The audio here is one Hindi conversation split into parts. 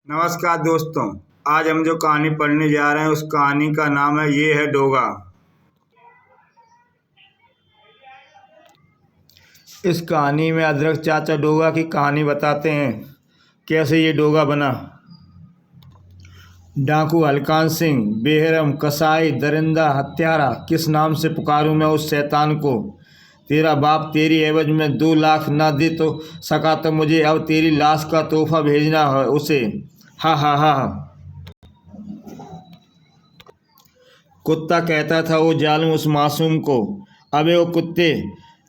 नमस्कार दोस्तों। आज हम जो कहानी पढ़ने जा रहे हैं उस कहानी का नाम है ये है डोगा। इस कहानी में अदरक चाचा डोगा की कहानी बताते हैं कैसे ये डोगा बना। डाकू हलकान सिंह, बेहरम, कसाई, दरिंदा, हत्यारा, किस नाम से पुकारूं मैं उस शैतान को। तेरा बाप तेरी एवज में 2 लाख न दे तो सका तो मुझे अब तेरी लाश का तोहफा भेजना है उसे। हा हा हा। कुत्ता कहता था वो जालिम उस मासूम को। अबे वो कुत्ते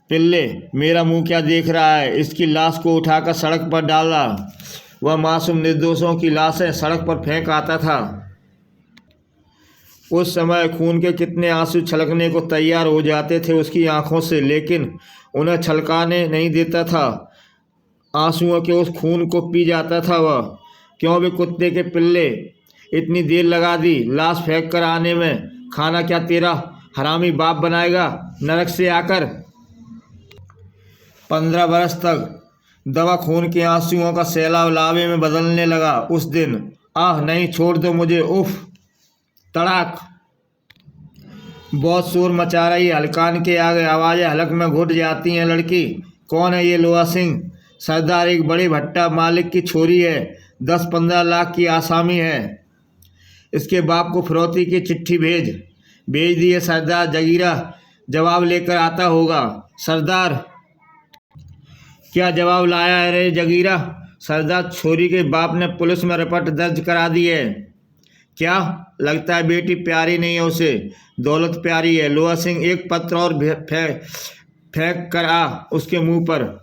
पिल्ले, मेरा मुंह क्या देख रहा है? इसकी लाश को उठाकर सड़क पर डाला। वह मासूम निर्दोषों की लाशें सड़क पर फेंक आता था। उस समय खून के कितने आंसू छलकने को तैयार हो जाते थे उसकी आंखों से, लेकिन उन्हें छलकाने नहीं देता था। आंसुओं के उस खून को पी जाता था वह। क्यों भी कुत्ते के पिल्ले इतनी देर लगा दी लाश फेंक कर आने में? खाना क्या तेरा हरामी बाप बनाएगा नरक से आकर? 15 बरस तक दवा खून के आंसुओं का सैलाब लावे में बदलने लगा उस दिन। आह नहीं, छोड़ दो मुझे। उफ। तड़ाक। बहुत शोर मचा रही हलकान के आगे आवाज़ें हलक में घुट जाती हैं। लड़की कौन है? ये लोहा सिंह सरदार एक बड़े भट्टा मालिक की छोरी है। 10-15 लाख की आसामी है। इसके बाप को फिरौती की चिट्ठी भेज दी है सरदार। जगीरा जवाब लेकर आता होगा। सरदार क्या जवाब लाया है रे जगीरा? सरदार छोरी के बाप ने पुलिस में रिपोर्ट दर्ज करा दी है। क्या लगता है बेटी प्यारी नहीं है उसे? दौलत प्यारी है। लोहा सिंह एक पत्र और फेंक कर आ उसके मुंह पर।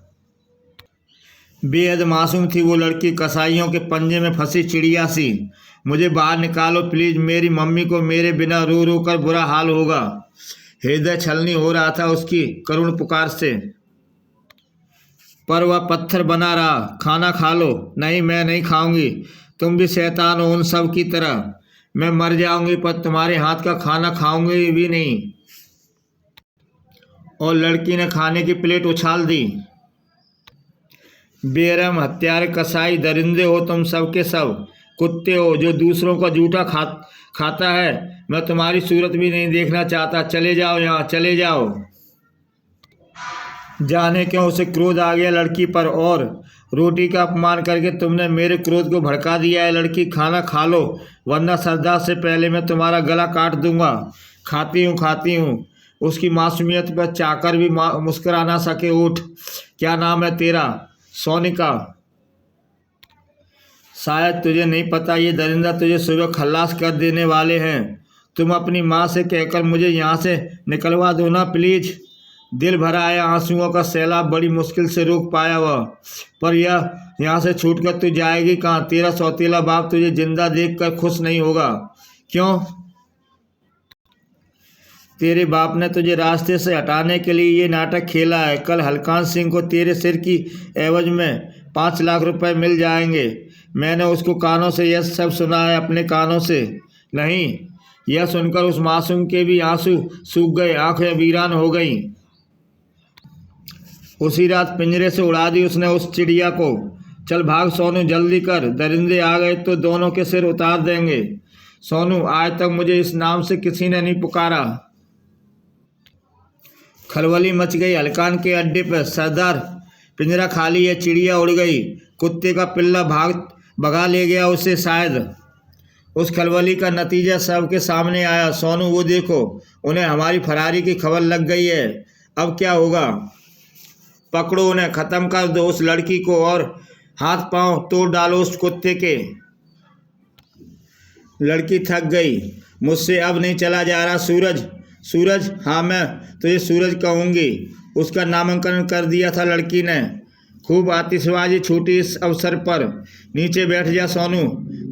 बेहद मासूम थी वो लड़की, कसाईयों के पंजे में फंसी चिड़िया सी। मुझे बाहर निकालो प्लीज, मेरी मम्मी को मेरे बिना रो रो कर बुरा हाल होगा। हृदय छलनी हो रहा था उसकी करुण पुकार से, पर वह पत्थर बना रहा। खाना खा लो। नहीं, मैं नहीं खाऊंगी। तुम भी शैतान हो उन सब की तरह। मैं मर जाऊंगी पर तुम्हारे हाथ का खाना खाऊंगी भी नहीं। और लड़की ने खाने की प्लेट उछाल दी। बेरहम, हत्यारे, कसाई, दरिंदे हो तुम सब के सब। कुत्ते हो जो दूसरों का जूठा खाता है। मैं तुम्हारी सूरत भी नहीं देखना चाहता। चले जाओ यहाँ, चले जाओ। जाने क्यों उसे क्रोध आ गया लड़की पर, और रोटी का अपमान करके तुमने मेरे क्रोध को भड़का दिया है। लड़की खाना खा लो वरना सरदार से पहले मैं तुम्हारा गला काट दूंगा। खाती हूँ। उसकी मासूमियत पर चाकर भी मुस्कुरा ना सके। उठ। क्या नाम है तेरा? सोनिका। शायद तुझे नहीं पता ये दरिंदा तुझे सुबह खल्लास कर देने वाले हैं। तुम अपनी माँ से कहकर मुझे यहाँ से निकलवा दो ना प्लीज। दिल भरा आया आंसुओं का सैलाब बड़ी मुश्किल से रोक पाया वह। पर यह यहाँ से छूटकर तू जाएगी कहाँ? तेरा सौतेला बाप तुझे जिंदा देखकर खुश नहीं होगा। क्यों? तेरे बाप ने तुझे रास्ते से हटाने के लिए ये नाटक खेला है। कल हलकान सिंह को तेरे सिर की एवज में 5 लाख रुपए मिल जाएंगे। मैंने उसको कानों से यह सब सुना है, अपने कानों से नहीं। यह सुनकर उस मासूम के भी आंसू सूख गए, आंखें वीरान हो गईं। उसी रात पिंजरे से उड़ा दी उसने उस चिड़िया को। चल भाग सोनू, जल्दी कर। दरिंदे आ गए तो दोनों के सिर उतार देंगे। सोनू, आज तक मुझे इस नाम से किसी ने नहीं पुकारा। खलबली मच गई हलकान के अड्डे पर। सरदार पिंजरा खाली है, चिड़िया उड़ गई। कुत्ते का पिल्ला भगा ले गया उसे शायद। उस खलबली का नतीजा सबके सामने आया। सोनू वो देखो, उन्हें हमारी फरारी की खबर लग गई है। अब क्या होगा? पकड़ो उन्हें, ख़त्म कर दो उस लड़की को और हाथ पांव तोड़ डालो उस कुत्ते के। लड़की थक गई। मुझसे अब नहीं चला जा रहा। सूरज, हाँ मैं तुझे सूरज कहूँगी। उसका नामांकन कर दिया था लड़की ने। खूब आतिशबाजी छूटी इस अवसर पर। नीचे बैठ जा सोनू,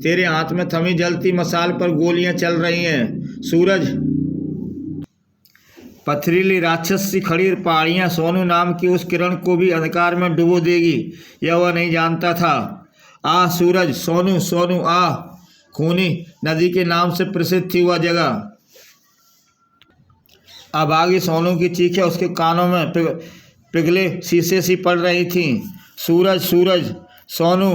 तेरे हाथ में थमी जलती मसाल पर गोलियां चल रही हैं। सूरज। पथरीली राक्षस सी खड़ी पहाड़ियाँ सोनू नाम की उस किरण को भी अंधकार में डुबो देगी, यह वह नहीं जानता था। आ सूरज, सोनू आ। खूनी नदी के नाम से प्रसिद्ध थी वह जगह। अभागी सोनू की चीखें उसके कानों में पिघले शीशे सी पड़ रही थीं। सूरज, सोनू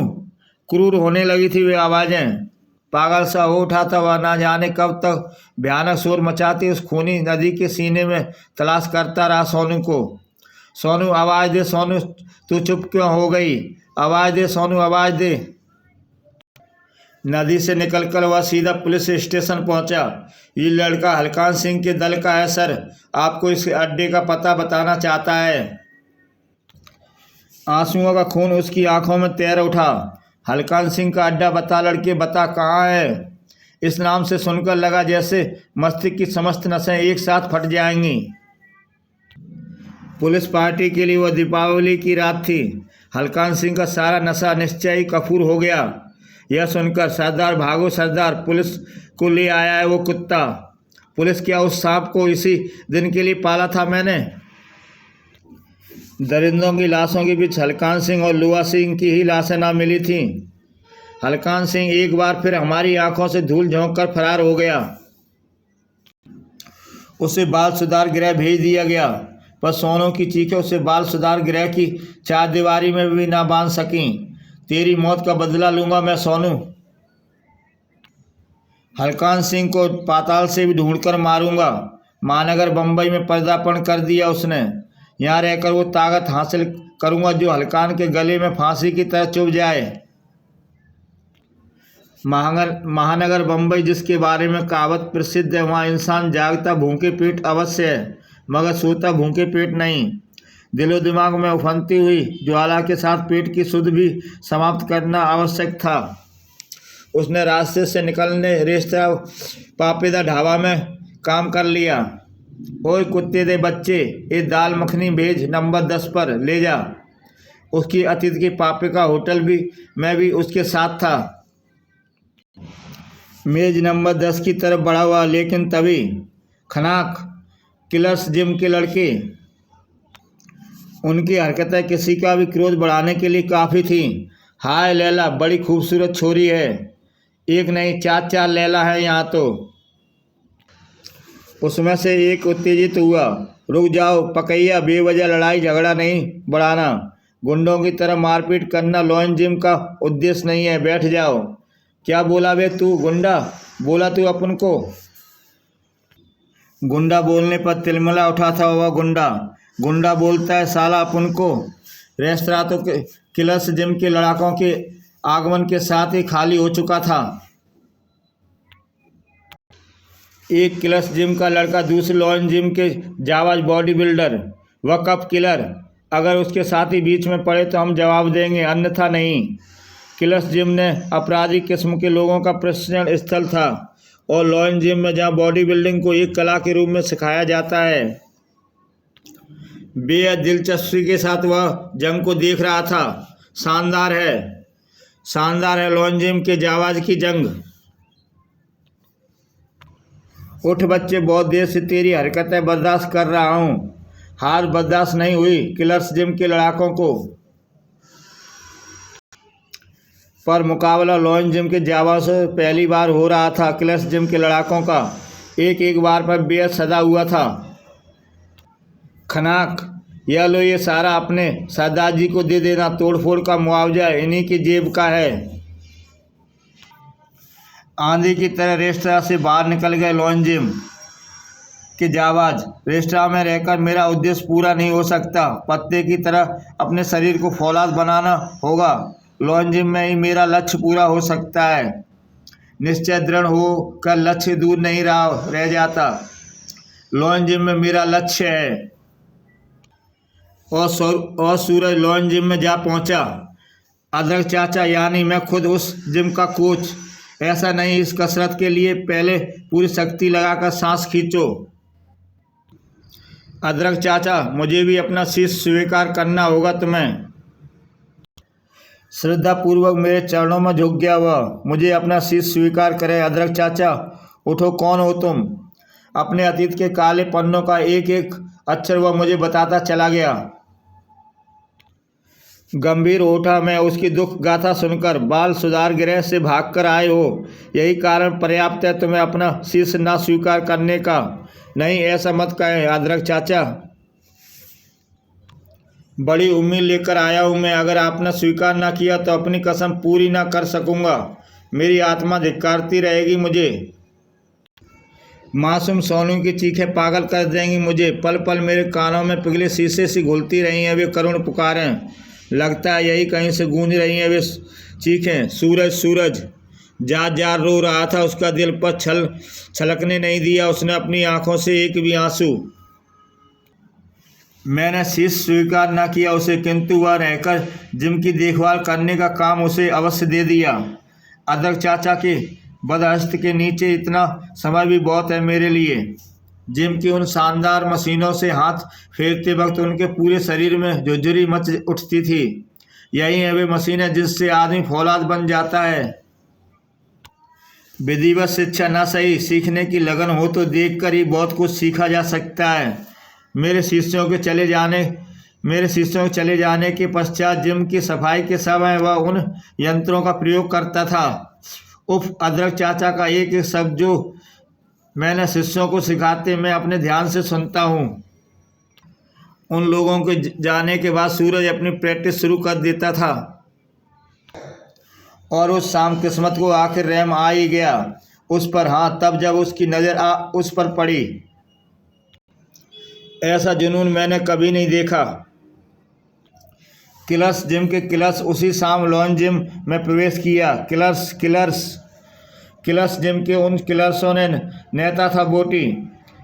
क्रूर होने लगी थी वे आवाज़ें। पागल सा हो उठा था वह, ना जाने कब तक भयानक शोर मचाती उस खूनी नदी के सीने में तलाश करता रहा सोनू को। सोनू आवाज़ दे, सोनू तू चुप क्यों हो गई? आवाज़ दे सोनू, आवाज़ दे। नदी से निकलकर वह सीधा पुलिस स्टेशन पहुंचा। ये लड़का हलकान सिंह के दल का है सर, आपको इस अड्डे का पता बताना चाहता है। आंसुओं का खून उसकी आंखों में तैर उठा। हलकान सिंह का अड्डा बता लड़के, बता कहाँ है? इस नाम से सुनकर लगा जैसे मस्तिष्क की समस्त नसें एक साथ फट जाएंगी। पुलिस पार्टी के लिए वह दीपावली की रात थी। हलकान सिंह का सारा नशा निश्चय ही कफूर हो गया। यह सुनकर सरदार भागो सरदार, पुलिस को ले आया है वो कुत्ता। पुलिस क्या, उस सांप को इसी दिन के लिए पाला था मैंने। दरिंदों की लाशों के बीच हलकान सिंह और लुआ सिंह की ही लाशें ना मिली थीं। हलकान सिंह एक बार फिर हमारी आंखों से धूल झोंक कर फरार हो गया। उसे बाल सुधार गृह भेज दिया गया, पर सोनू की चीखें उसे बाल सुधार गृह की चारदीवारी में भी ना बांध सकीं। तेरी मौत का बदला लूंगा मैं सोनू। हलकान सिंह को पाताल से भी ढूंढकर मारूंगा। महानगर बम्बई में पदार्पण कर दिया उसने। यहाँ रहकर वो ताकत हासिल करूंगा जो हलकान के गले में फांसी की तरह चुभ जाए। महानगर बम्बई जिसके बारे में कहावत प्रसिद्ध है, वहाँ इंसान जागता भूखे पेट अवश्य है, मगर सोता भूखे पेट नहीं। दिलो दिमाग में उफनती हुई ज्वाला के साथ पेट की सुध भी समाप्त करना आवश्यक था। उसने रास्ते से निकलने रेस्तरां पापेदा ढाबा में काम कर लिया। ओए कुत्ते दे बच्चे, ये दाल मखनी भेज नंबर 10 पर ले जा। उसकी अतिथि के पापे का होटल भी मैं भी उसके साथ था। मेज नंबर 10 की तरफ बढ़ा हुआ, लेकिन तभी खनाक किलर्स जिम के लड़के। उनकी हरकतें किसी का भी क्रोध बढ़ाने के लिए काफ़ी थीं। हाय लैला, बड़ी खूबसूरत छोरी है। एक नहीं 4 लैला है यहाँ तो। उसमें से एक उत्तेजित हुआ। रुक जाओ पकैया, बेवजह लड़ाई झगड़ा नहीं बढ़ाना। गुंडों की तरह मारपीट करना लॉयन जिम का उद्देश्य नहीं है, बैठ जाओ। क्या बोला बे तू गुंडा? बोला तू अपन को? गुंडा बोलने पर तिलमिला उठा था वह गुंडा बोलता है साला अपन को। रेस्तरां तो किलर्स जिम के लड़ाकों के आगमन के साथ ही खाली हो चुका था। एक किलर्स जिम का लड़का, दूसरे लॉयन जिम के जाबाज बॉडी बिल्डर, वह कप किलर। अगर उसके साथी बीच में पड़े तो हम जवाब देंगे, अन्यथा नहीं। किलर्स जिम ने आपराधिक किस्म के लोगों का प्रशिक्षण स्थल था, और लॉयन जिम में जहां बॉडी बिल्डिंग को एक कला के रूप में सिखाया जाता है। बेहद दिलचस्पी के साथ वह जंग को देख रहा था। शानदार है लॉयन जिम के जाबाज की जंग। उठ बच्चे, बहुत देर से तेरी हरकतें बर्दाश्त कर रहा हूँ। हार बर्दाश्त नहीं हुई किलर्स जिम के लड़ाकों को, पर मुकाबला लॉयन जिम के जाबाज से पहली बार हो रहा था। किलर्स जिम के लड़ाकों का एक बार पर बेहद सदा हुआ था। खनाक, यह लो, ये सारा अपने सरदार जी को दे देना। तोड़फोड़ का मुआवजा इन्हीं की जेब का है। आंधी की तरह रेस्तरां से बाहर निकल गए लॉयन जिम के जाबाज। रेस्तरां में रहकर मेरा उद्देश्य पूरा नहीं हो सकता। पत्ते की तरह अपने शरीर को फौलाद बनाना होगा। लॉयन जिम में ही मेरा लक्ष्य पूरा हो सकता है। निश्चय दृढ़ हो कर लक्ष्य दूर नहीं रह जाता। लॉयन जिम में मेरा लक्ष्य है। और सूरज लॉयन जिम में जा पहुंचा। अदरक चाचा यानी मैं खुद उस जिम का कोच। ऐसा नहीं, इस कसरत के लिए पहले पूरी शक्ति लगाकर सांस खींचो। अदरक चाचा, मुझे भी अपना शीश स्वीकार करना होगा तुम्हें। श्रद्धापूर्वक मेरे चरणों में झुक गया वह। मुझे अपना शीश स्वीकार करे। अदरक चाचा उठो, कौन हो तुम? अपने अतीत के काले पन्नों का एक एक अक्षर वह मुझे बताता चला गया। गंभीर उठा मैं उसकी दुख गाथा सुनकर। बाल सुधार गृह से भागकर आए हो, यही कारण पर्याप्त है तुम्हें अपना शीश ना स्वीकार करने का। नहीं, ऐसा मत कहें अदरक चाचा। बड़ी उम्मीद लेकर आया हूँ मैं। अगर आपने स्वीकार ना किया तो अपनी कसम पूरी ना कर सकूँगा। मेरी आत्मा धिक्कारती रहेगी मुझे। मासूम सोनू की चीखें पागल कर देंगी मुझे। पल पल मेरे कानों में पिघले शीशे सी घुलती रही हैं वे करुण पुकारें। लगता है यही कहीं से गूंज रही हैं वे चीखें। सूरज सूरज जार जार रो रहा था। उसका दिल पर छलकने नहीं दिया उसने अपनी आंखों से एक भी आंसू। मैंने शीश स्वीकार न किया उसे, किंतु वह रहकर जिम की देखभाल करने का काम उसे अवश्य दे दिया। अदरक चाचा के बदहस्त के नीचे इतना समय भी बहुत है मेरे लिए। जिम की उन शानदार मशीनों से हाथ फेरते वक्त उनके पूरे शरीर में झुरझुरी मच उठती थी। यही है वे मशीनें जिससे आदमी फौलाद बन जाता है। विधिवत शिक्षा न सही, सीखने की लगन हो तो देखकर ही बहुत कुछ सीखा जा सकता है। मेरे शिष्यों के चले जाने के पश्चात जिम की सफाई के समय वह उन यंत्रों का प्रयोग करता था। उफ, अदरक चाचा का एक एक शब्द जो मैंने शिष्यों को सिखाते मैं अपने ध्यान से सुनता हूँ। उन लोगों के जाने के बाद सूरज अपनी प्रैक्टिस शुरू कर देता था और उस शाम किस्मत को आखिर रहम आ ही गया उस पर। हाँ, तब जब उसकी नज़र उस पर पड़ी। ऐसा जुनून मैंने कभी नहीं देखा। किलर्स जिम के किलर्स उसी शाम लॉन जिम में प्रवेश किया। किलर्स जिम के उन किलर्सों ने नेता था बोटी।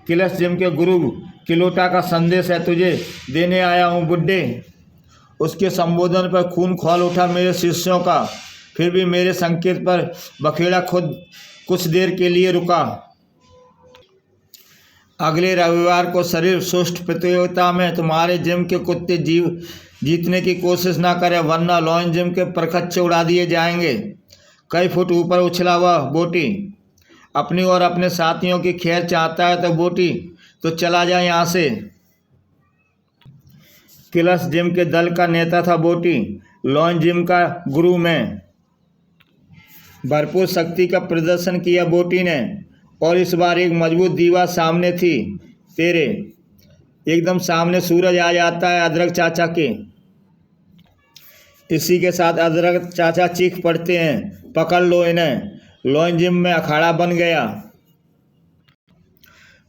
किलर्स जिम के गुरु किलोटा का संदेश है तुझे देने आया हूँ बुड्ढे। उसके संबोधन पर खून खौल उठा मेरे शिष्यों का। फिर भी मेरे संकेत पर बखेड़ा खुद कुछ देर के लिए रुका। अगले रविवार को शरीर सुष्ट प्रतियोगिता में तुम्हारे जिम के कुत्ते जीतने की कोशिश ना करें, वरना लॉन जिम के परखच्चे उड़ा दिए जाएंगे। कई फुट ऊपर उछला वह बोटी। अपनी और अपने साथियों की खैर चाहता है तो बोटी तो चला जाए यहाँ से। किलर्स जिम के दल का नेता था बोटी। लॉन जिम का गुरु मैं। भरपूर शक्ति का प्रदर्शन किया बोटी ने और इस बार एक मजबूत दीवार सामने थी। तेरे एकदम सामने सूरज आ जाता है अदरक चाचा के। इसी के साथ अदरक चाचा चीख पड़ते हैं, पकड़ लो इन्हें। लॉन जिम में अखाड़ा बन गया।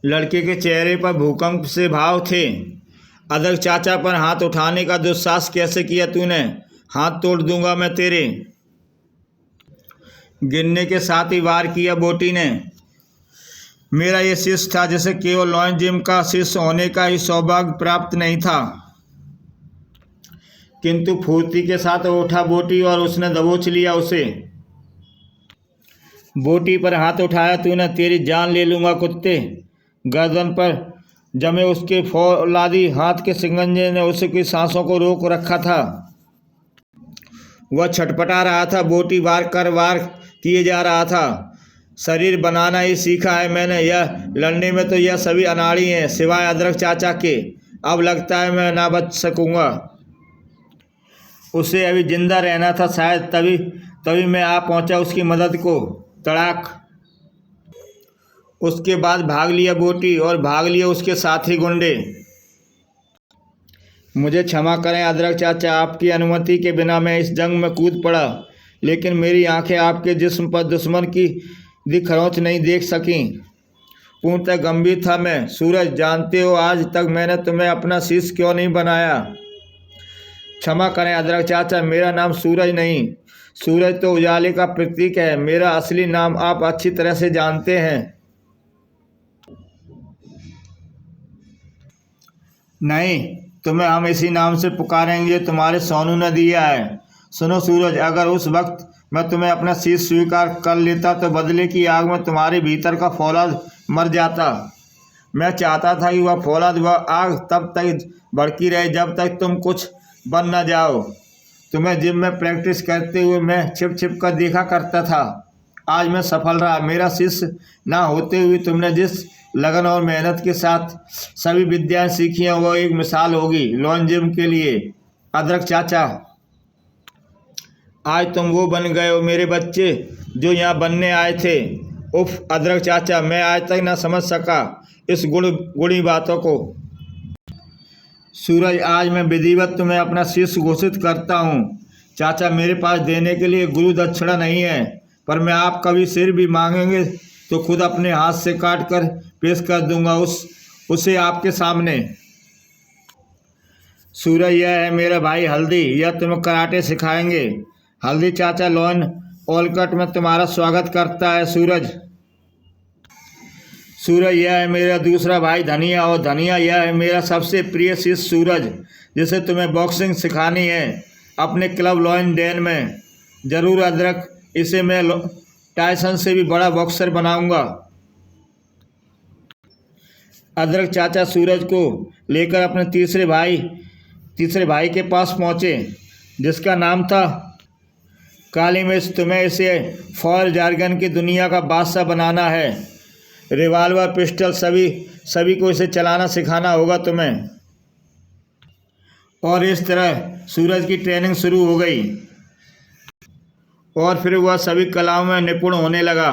लड़के के चेहरे पर भूकंप से भाव थे। अदरक चाचा पर हाथ उठाने का दुस्साहस कैसे किया तूने? हाथ तोड़ दूंगा मैं तेरे। गिरने के साथ ही वार किया बोटी ने। मेरा ये शिष्य था जिसे केवल लॉन जिम का शिष्य होने का ही सौभाग्य प्राप्त नहीं था। किंतु फुर्ती के साथ उठा बोटी और उसने दबोच लिया उसे। बोटी पर हाथ उठाया तूने, तेरी जान ले लूँगा कुत्ते। गर्दन पर जमे उसके फौलादी हाथ के शिकंजे ने उसकी सांसों को रोक रखा था। वह छटपटा रहा था। बोटी वार किए जा रहा था। शरीर बनाना ही सीखा है मैंने, यह लड़ने में तो यह सभी अनाड़ी हैं सिवाय अदरक चाचा के। अब लगता है मैं ना बच सकूंगा। उसे अभी जिंदा रहना था शायद, तभी मैं आ पहुंचा उसकी मदद को। तड़ाक। उसके बाद भाग लिया बोटी और भाग लिए उसके साथी गुंडे। मुझे क्षमा करें अदरक चाचा, आपकी अनुमति के बिना मैं इस जंग में कूद पड़ा, लेकिन मेरी आंखें आपके जिस्म पर दुश्मन की खरोंच नहीं देख सकीं। पूर्णतः गंभीर था मैं। सूरज, जानते हो आज तक मैंने तुम्हें अपना शिष्य क्यों नहीं बनाया? क्षमा करें अदरक चाचा, मेरा नाम सूरज नहीं। सूरज तो उजाले का प्रतीक है। मेरा असली नाम आप अच्छी तरह से जानते हैं। नहीं, तुम्हें हम इसी नाम से पुकारेंगे तुम्हारे सोनू ने दिया है। सुनो सूरज, अगर उस वक्त मैं तुम्हें अपना शीश स्वीकार कर लेता तो बदले की आग में तुम्हारे भीतर का फौलाद मर जाता। मैं चाहता था कि वह फौलाद, वह आग तब तक भड़की रहे जब तक तुम कुछ बन न जाओ। तुम्हें जिम में प्रैक्टिस करते हुए मैं छिप कर देखा करता था। आज मैं सफल रहा। मेरा शिष्य ना होते हुए तुमने जिस लगन और मेहनत के साथ सभी विद्याएं सीखी हैं वो एक मिसाल होगी लॉन जिम के लिए। अदरक चाचा, आज तुम वो बन गए हो मेरे बच्चे जो यहाँ बनने आए थे। उफ अदरक चाचा, मैं आज तक ना समझ सका इस गुड़ी बातों को। सूरज, आज मैं विधिवत तुम्हें अपना शिष्य घोषित करता हूँ। चाचा, मेरे पास देने के लिए गुरु दक्षिणा नहीं है, पर मैं आप कभी सिर भी मांगेंगे तो खुद अपने हाथ से काट कर पेश कर दूंगा उसे आपके सामने। सूरज, यह है मेरा भाई हल्दी, यह तुम्हें कराटे सिखाएंगे। हल्दी चाचा लॉन ओलकट में तुम्हारा स्वागत करता है। सूरज, यह है मेरा दूसरा भाई धनिया, और धनिया यह है मेरा सबसे प्रिय शिष्य सूरज, जिसे तुम्हें बॉक्सिंग सिखानी है अपने क्लब लॉयन डेन में। जरूर अदरक, इसे मैं टायसन से भी बड़ा बॉक्सर बनाऊंगा। अदरक चाचा सूरज को लेकर अपने तीसरे भाई के पास पहुंचे, जिसका नाम था काली मिर्च। तुम्हें इसे फॉर जार्गन की दुनिया का बादशाह बनाना है। रिवाल्वर, पिस्टल सभी को इसे चलाना सिखाना होगा तुम्हें। और इस तरह सूरज की ट्रेनिंग शुरू हो गई और फिर वह सभी कलाओं में निपुण होने लगा।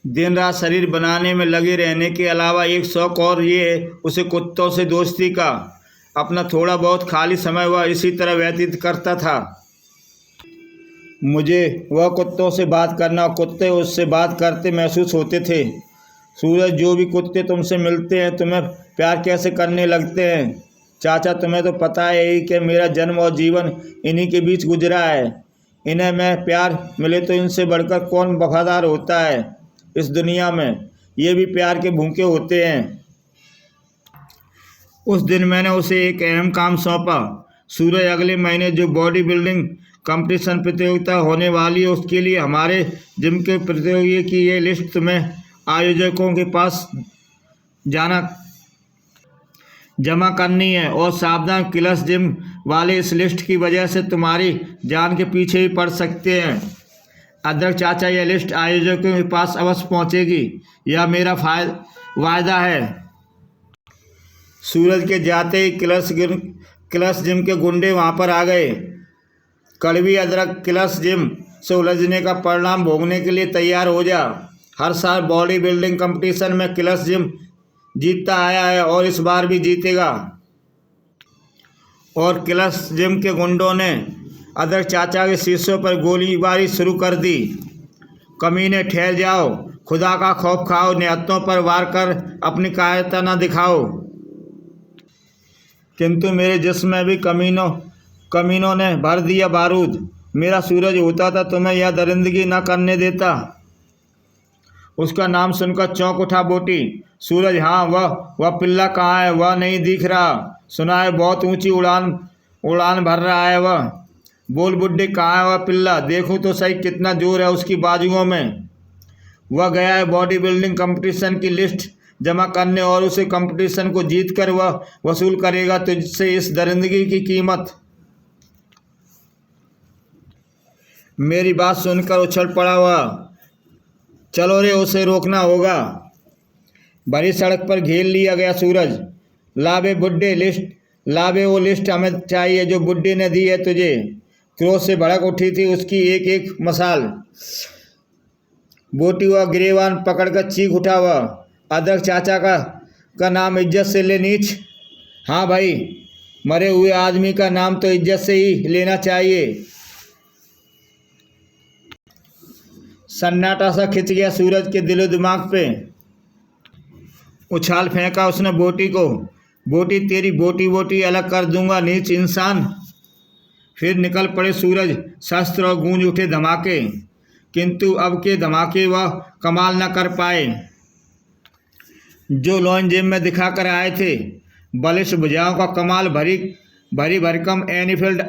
दिन रात शरीर बनाने में लगे रहने के अलावा एक शौक और ये उसे कुत्तों से दोस्ती का। अपना थोड़ा बहुत खाली समय वह इसी तरह व्यतीत करता था। मुझे वह कुत्तों से बात करना और कुत्ते उससे बात करते महसूस होते थे। सूरज, जो भी कुत्ते तुमसे मिलते हैं तुम्हें प्यार कैसे करने लगते हैं। चाचा, तुम्हें तो पता है ही कि मेरा जन्म और जीवन इन्हीं के बीच गुजरा है। इन्हें मैं प्यार मिले तो इनसे बढ़कर कौन वफादार होता है इस दुनिया में। ये भी प्यार के भूखे होते हैं। उस दिन मैंने उसे एक अहम काम सौंपा। सूरज, अगले महीने जो बॉडी बिल्डिंग कंपटीशन प्रतियोगिता होने वाली है उसके लिए हमारे जिम के प्रतियोगी की ये लिस्ट तुम्हें आयोजकों के पास जमा करनी है। और सावधान, क्लस जिम वाले इस लिस्ट की वजह से तुम्हारी जान के पीछे ही पड़ सकते हैं। अदरक चाचा, यह लिस्ट आयोजकों के पास अवश्य पहुंचेगी, यह मेरा वायदा है। सूरज के जाते ही क्लस जिम के गुंडे वहां पर आ गए। कड़वी अदरक, क्लस जिम से उलझने का परिणाम भोगने के लिए तैयार हो जा। हर साल बॉडी बिल्डिंग कंपटीशन में क्लस जिम जीतता आया है और इस बार भी जीतेगा। और क्लस जिम के गुंडों ने अदरक चाचा के शीशों पर गोलीबारी शुरू कर दी। कमीने, ठहर जाओ, खुदा का खौफ खाओ, निहत्तों पर वार कर अपनी कायरता न दिखाओ। किंतु मेरे जिस्म में भी कमीनों ने भर दिया बारूद। मेरा सूरज होता था तुम्हें यह दरिंदगी न करने देता। उसका नाम सुनकर चौंक उठा बोटी। सूरज, हाँ, वह पिल्ला कहाँ है? वह नहीं दिख रहा। सुना है बहुत ऊंची उड़ान भर रहा है वह। बोल बुड्ढे, कहाँ है वह पिल्ला? देखूं तो सही कितना जोर है उसकी बाजुओं में। वह गया है बॉडी बिल्डिंग कंपटीशन की लिस्ट जमा करने और उसे कंपटीशन को जीतकर वह वसूल करेगा तुझसे इस दरिंदगी की कीमत। मेरी बात सुनकर उछल पड़ा वह। चलो रे, उसे रोकना होगा। भरी सड़क पर घेर लिया गया सूरज। लावे बुड्ढे लिस्ट, लावे वो लिस्ट हमें चाहिए जो बुड्ढे ने दी है तुझे। क्रोध से भड़क उठी थी उसकी एक एक मसाल। बोटी हुआ गिरेबान पकड़कर चीख उठा वह। अदरक चाचा का नाम इज्जत से ले नीच। हाँ भाई, मरे हुए आदमी का नाम तो इज्जत से ही लेना चाहिए। सन्नाटा सा खिंच गया सूरज के दिलो दिमाग पे। उछाल फेंका उसने बोटी को। बोटी, तेरी बोटी अलग कर दूंगा नीच इंसान। फिर निकल पड़े सूरज। शस्त्र और गूंज उठे धमाके, किंतु अब के धमाके वह कमाल न कर पाए जो लॉन जिम में दिखा कर आए थे। बलिष्ठ भुजाओं का कमाल। भरी भरकम एनीफील्ड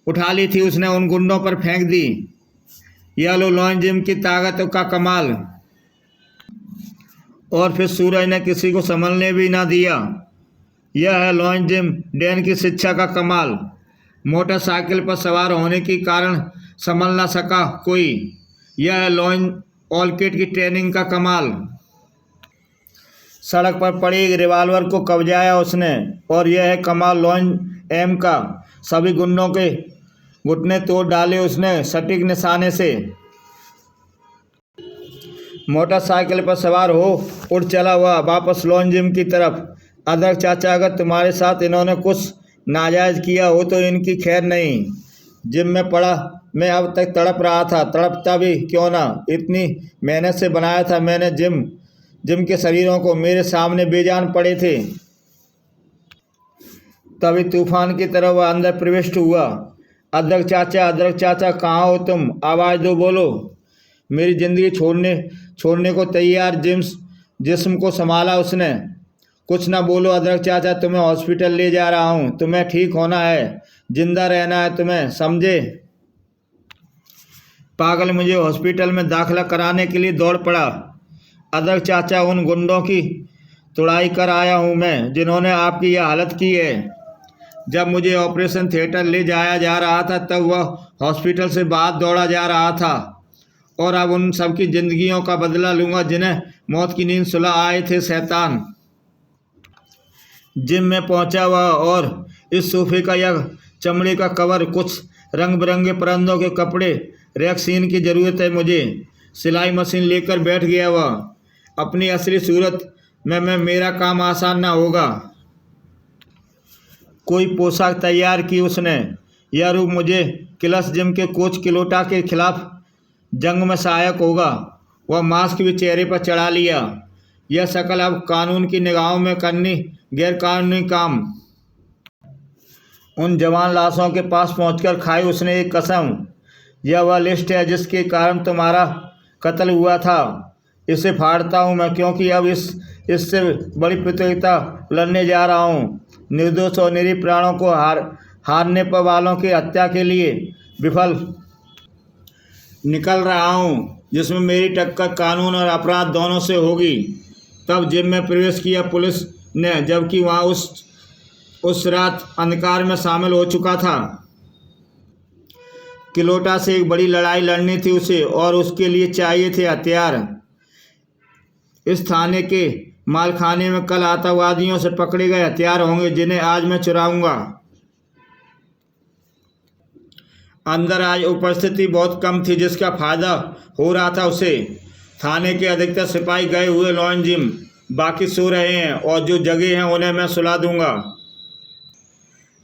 उठा ली थी उसने, उन गुंडों पर फेंक दी। यह लो लॉन जिम की ताकत का कमाल। और फिर सूरज ने किसी को संभलने भी ना दिया। यह है लॉन जिम डेन की शिक्षा का कमाल। मोटरसाइकिल पर सवार होने के कारण संभल ना सका कोई। यह है लॉन ऑलकिट की ट्रेनिंग का कमाल। सड़क पर पड़ी रिवाल्वर को कब्जाया उसने। और यह है कमाल लॉन एम का। सभी गुंडों के घुटने तोड़ डाले उसने सटीक निशाने से। मोटरसाइकिल पर सवार हो उड़ चला हुआ वापस लॉन जिम की तरफ। अदरक चाचा, अगर तुम्हारे साथ इन्होंने कुछ नाजायज़ किया हो तो इनकी खैर नहीं। जिम में पड़ा मैं अब तक तड़प रहा था, तड़पता भी क्यों ना, इतनी मेहनत से बनाया था मैंने जिम के शरीरों को, मेरे सामने बेजान पड़े थे। तभी तूफान की तरह वह अंदर प्रविष्ट हुआ। अदरक चाचा कहाँ हो तुम? आवाज़ दो, बोलो। मेरी ज़िंदगी छोड़ने को तैयार जिस्म को संभाला उसने। कुछ ना बोलो अदरक चाचा, तुम्हें हॉस्पिटल ले जा रहा हूँ। तुम्हें ठीक होना है, जिंदा रहना है तुम्हें, समझे? पागल, मुझे हॉस्पिटल में दाखिला कराने के लिए दौड़ पड़ा। अदरक चाचा, उन गुंडों की तुड़ाई कर आया हूँ मैं जिन्होंने आपकी यह हालत की है। जब मुझे ऑपरेशन थिएटर ले जाया जा रहा था तब वह हॉस्पिटल से बाहर दौड़ा जा रहा था, और अब उन सबकी जिंदगियों का बदला लूँगा जिन्हें मौत की नींद सुला आए थे शैतान। जिम में पहुंचा हुआ और इस सोफे का यह चमड़े का कवर, कुछ रंग बिरंगे परिंदों के कपड़े, रैक्सीन की ज़रूरत है मुझे। सिलाई मशीन लेकर बैठ गया वह। अपनी असली सूरत में मेरा काम आसान ना होगा। कोई पोशाक तैयार की उसने। यह रूप मुझे क्लस जिम के कोच किलोटा के खिलाफ जंग में सहायक होगा। वह मास्क भी चेहरे पर चढ़ा लिया। यह शक्ल अब कानून की निगाहों में करनी गैरकानूनी काम। उन जवान लाशों के पास पहुंचकर खाई उसने एक कसम। यह वह लिस्ट है जिसके कारण तुम्हारा कत्ल हुआ था। इसे फाड़ता हूँ मैं, क्योंकि अब इससे बड़ी प्रतियोगिता लड़ने जा रहा हूँ। निर्दोष और निरीह प्राणों को हारने पर वालों की हत्या के लिए विफल निकल रहा हूँ, जिसमें मेरी टक्कर कानून और अपराध दोनों से होगी। तब जिम में प्रवेश किया पुलिस ने, जबकि वहाँ उस रात अंधकार में शामिल हो चुका था। किलोटा से एक बड़ी लड़ाई लड़नी थी उसे, और उसके लिए चाहिए थे हथियार। इस थाने के मालखाने में कल आतंकवादियों से पकड़े गए हथियार होंगे जिन्हें आज मैं चुराऊंगा। अंदर आज उपस्थिति बहुत कम थी, जिसका फायदा हो रहा था उसे। थाने के अधिकतर सिपाही गए हुए लॉन जिम, बाकी सो रहे हैं, और जो जगह हैं उन्हें मैं सुला दूंगा।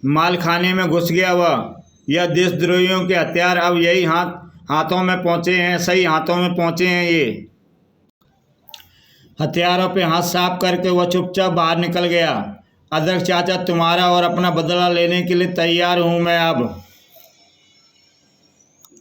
मालखाने में घुस गया वह। यह देशद्रोहियों के हथियार अब यही हाथों में पहुंचे हैं, सही हाथों में पहुंचे हैं। ये हथियारों पे हाथ साफ करके वह चुपचाप बाहर निकल गया। अदरक चाचा, तुम्हारा और अपना बदला लेने के लिए तैयार हूँ मैं अब।